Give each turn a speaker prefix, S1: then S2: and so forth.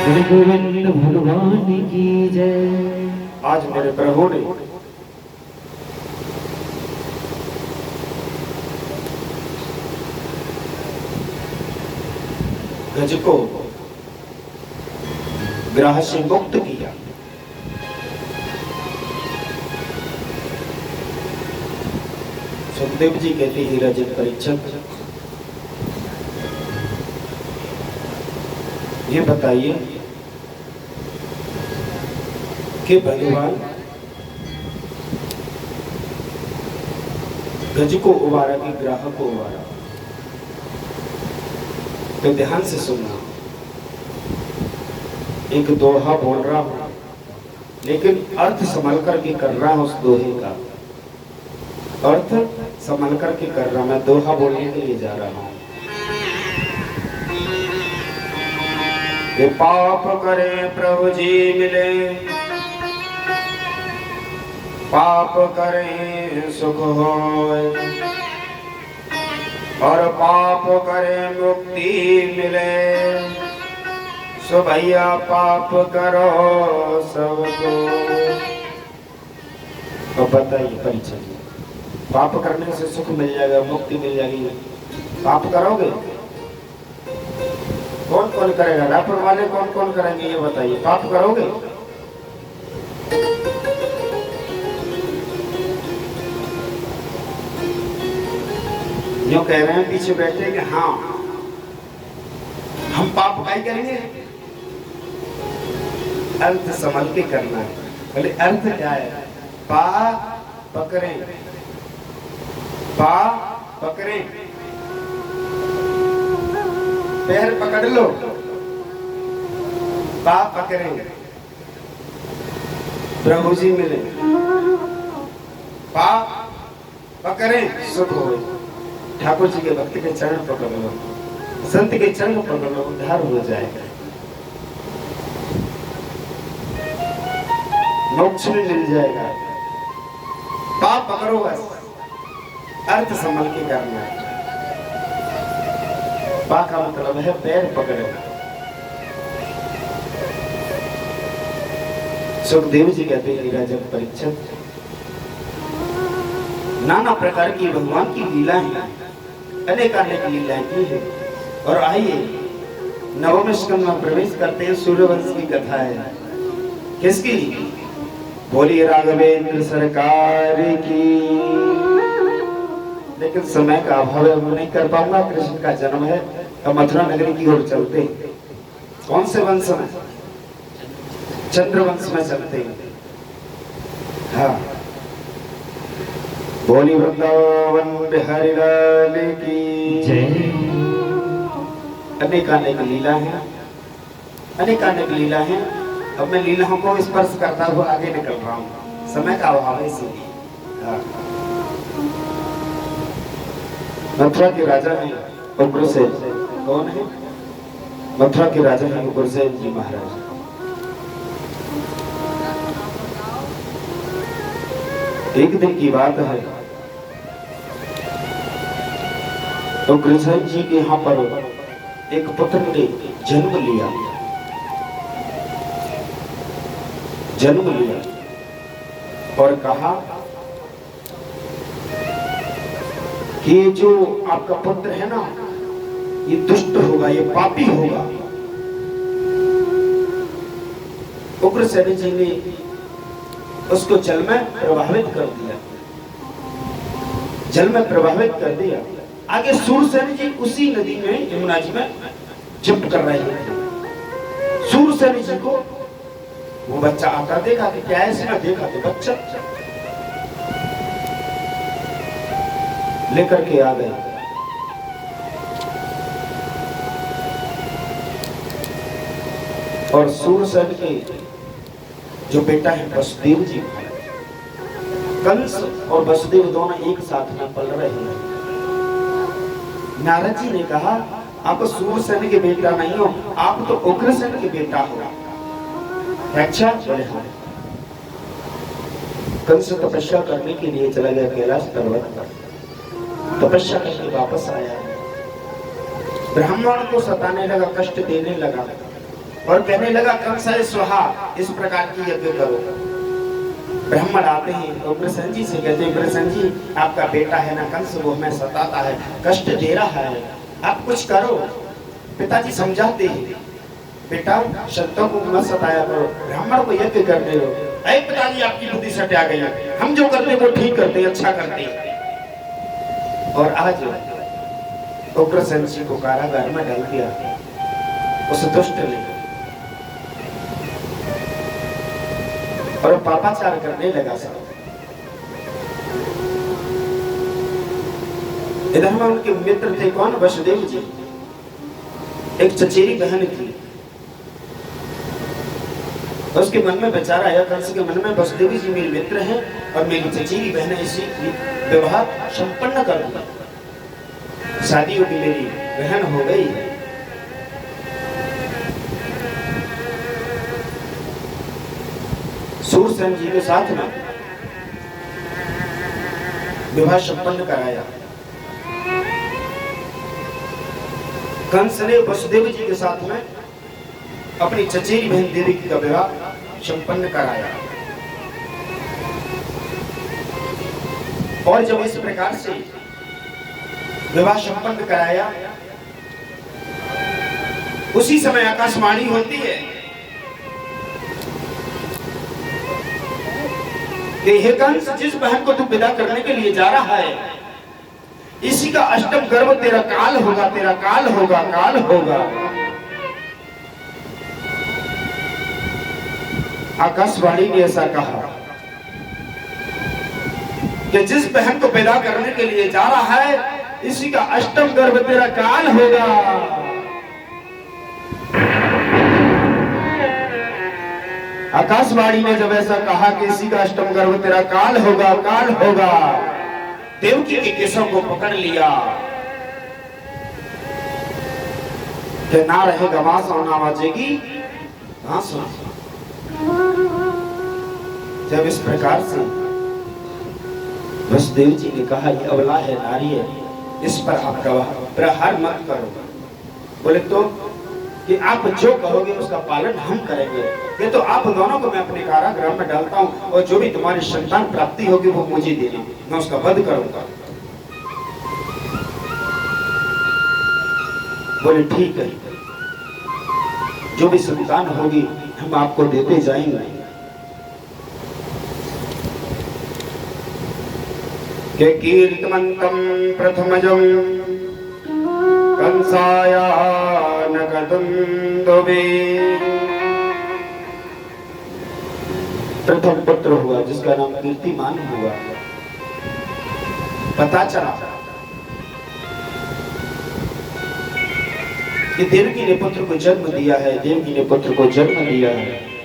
S1: श्री गोविंद भगवान की जय।
S2: आज मेरे प्रभु ने गज को ग्रह से मुक्त किया। सुखदेव जी कहते हैं रजत परीक्षक, ये बताइए कि भगवान गज को उबारा कि ग्राह को उबारा? तो ध्यान से सुनना, एक दोहा बोल रहा हूं लेकिन अर्थ संभल करके कर रहा हूं। उस दोहे का अर्थ संभल करके कर रहा, मैं दोहा बोलने के लिए जा रहा हूं। ये पाप करे प्रभु जी मिले, पाप करे सुख होए, और पाप करे मुक्ति मिले। सो भैया पाप करो सबको। तो बताइए परीक्षा, पाप करने से सुख मिल जाएगा, मुक्ति मिल जाएगी, पाप करोगे? कौन कौन करेगा? रापर वाले कौन कौन करेंगे ये बताइए, पाप करोगे? जो कह रहे हैं पीछे बैठे कि हाँ हम पाप काय करेंगे। अर्थ संभल के करना है। बोले अर्थ क्या है? पा पकड़े, पा पकड़े, पैर पकड़ लो, पा पकड़ेंगे, प्रभु जी मिले, पा पकड़े सुख हो। ठाकुर जी के भक्त के चरण पकड़ लो, संत के चरण पकड़ लो, उद्धार हो जाएगा, मोक्ष में मिल जाएगा। पा पकड़ो बस, अर्थ संभल के करना है। पा का मतलब है पैर पकड़े। सुखदेव जी कहते हैं राजन परीक्षक, नाना प्रकार की भगवान की लीला है, अनेक लीलाएं की है। और आइए नवम स्कंद में प्रवेश करते हैं। सूर्यवंश की कथा है। किसकी? बोलिए राघवेंद्र सरकार की। लेकिन समय का अभाव है, मैं नहीं कर पाऊंगा। कृष्ण का जन्म है तो मथुरा नगरी की ओर चलते हैं। कौन से वंश में? चंद्रवंश में चलते हैं। हाँ, बोली वृंदावन बिहारी लाल की
S1: जय।
S2: अनेक लीला है, अनेक लीला है। अब मैं लीलाओं को स्पर्श करता हुआ आगे निकल रहा हूँ, समय का अभाव है इसीलिए। मथुरा के राजा हैं उग्रसेन। कौन है? मथुरा के राजा हैं उग्रसेन जी महाराज। एक दिन की बात है, उग्रसेन जी के यहाँ पर एक पुत्र ने जन्म लिया और कहा कि ये जो आपका पुत्र है ना, ये दुष्ट होगा, ये पापी होगा। उग्रसेन जी ने उसको जल में प्रभावित कर दिया, जल में प्रभावित कर दिया। आगे सूरसेन जी उसी नदी में, यमुना जी में जंप कर रहे थे। सूरसेन जी को वो बच्चा आकर देखा कि क्या है इसमें, देखा तो बच्चा लेकर के आ गए। और सूरसेन के जो बेटा है वसुदेव जी, कंस और वसुदेव दोनों एक साथ में पल रहे हैं। नारद जी ने कहा आप सूरसेन के बेटा नहीं हो, आप तो उग्रसेन के बेटा हो। अच्छा, बोले हाँ। कंस तपस्या करने के लिए चला गया कैलाश पर्वत पर, तपस्या करके वापस आया, ब्राह्मण को सताने लगा, कष्ट देने लगा। और कहने लगा कंसाय स्वाहा, इस प्रकार की यज्ञ करो। ब्राह्मण आते हैं और प्रसन्न जी से कहते हैं, प्रसन्न जी आपका बेटा है ना कंस, वो हमें सताता है, कष्ट दे रहा है, आप कुछ करो। पिताजी समझाते हैं, बेटा शत्रुओं को मत सताया करो, ब्राह्मण को यज्ञ कर रहे हो। अरे पिताजी आपकी बुद्धि सटा गई है, हम जो करते हैं वो ठीक करते हैं, अच्छा करते हैं। और आज उग्रसेन जी को कारागार में डाल दिया उस दुष्ट ने, और पापाचार करने लगा सब। इधर में उनके मित्र थे कौन, वसुदेव जी, एक चचेरी बहन थी। उसके मन में विचार आया, कंस के मन में वसुदेव जी मेरे मित्र हैं और मेरी चचेरी बहन है, इसी विवाह संपन्न कर दूंगा, शादी होगी, मेरी बहन हो गई है। सूरसेन जी के साथ में विवाह संपन्न कराया। कंस ने वसुदेव जी के साथ में अपनी चचेरी बहन देवकी का विवाह संपन्न कराया। और जब इस प्रकार से विवाह संपन्न कराया, उसी समय आकाशवाणी होती है कि हे कंस, जिस बहन को तू विदा करने के लिए जा रहा है, इसी का अष्टम गर्भ तेरा काल होगा, तेरा काल होगा, काल होगा। आकाशवाणी ने ऐसा कहा कि जिस बहन को पैदा करने के लिए जा रहा है, इसी का अष्टम गर्भ तेरा काल होगा। आकाशवाणी ने जब ऐसा कहा कि इसी का अष्टम गर्भ तेरा काल होगा, काल होगा, देवकी के केशों को पकड़ लिया कि ना रहेगा मांस और ना बचेगी घास। जब इस प्रकार से वसुदेव जी ने कहा, ये अबला है, नारी है, इस पर आप प्रहार मत करो। बोले तो कि आप जो कहोगे उसका पालन हम करेंगे, ये तो आप दोनों को मैं अपने कारागृह में डालता हूं, और जो भी तुम्हारी संतान प्राप्ति होगी वो मुझे देना, मैं उसका वध करूंगा। बोले ठीक है, जो भी संतान होगी हम आपको देते जाएंगे। के कीर्तमन्तं प्रथमजं कंसायानकदुन्दुभे, प्रथम पुत्र हुआ जिसका नाम कीर्तिमान हुआ। पता चला कि देवकी ने पुत्र को जन्म दिया है, देवकी ने पुत्र को जन्म दिया है।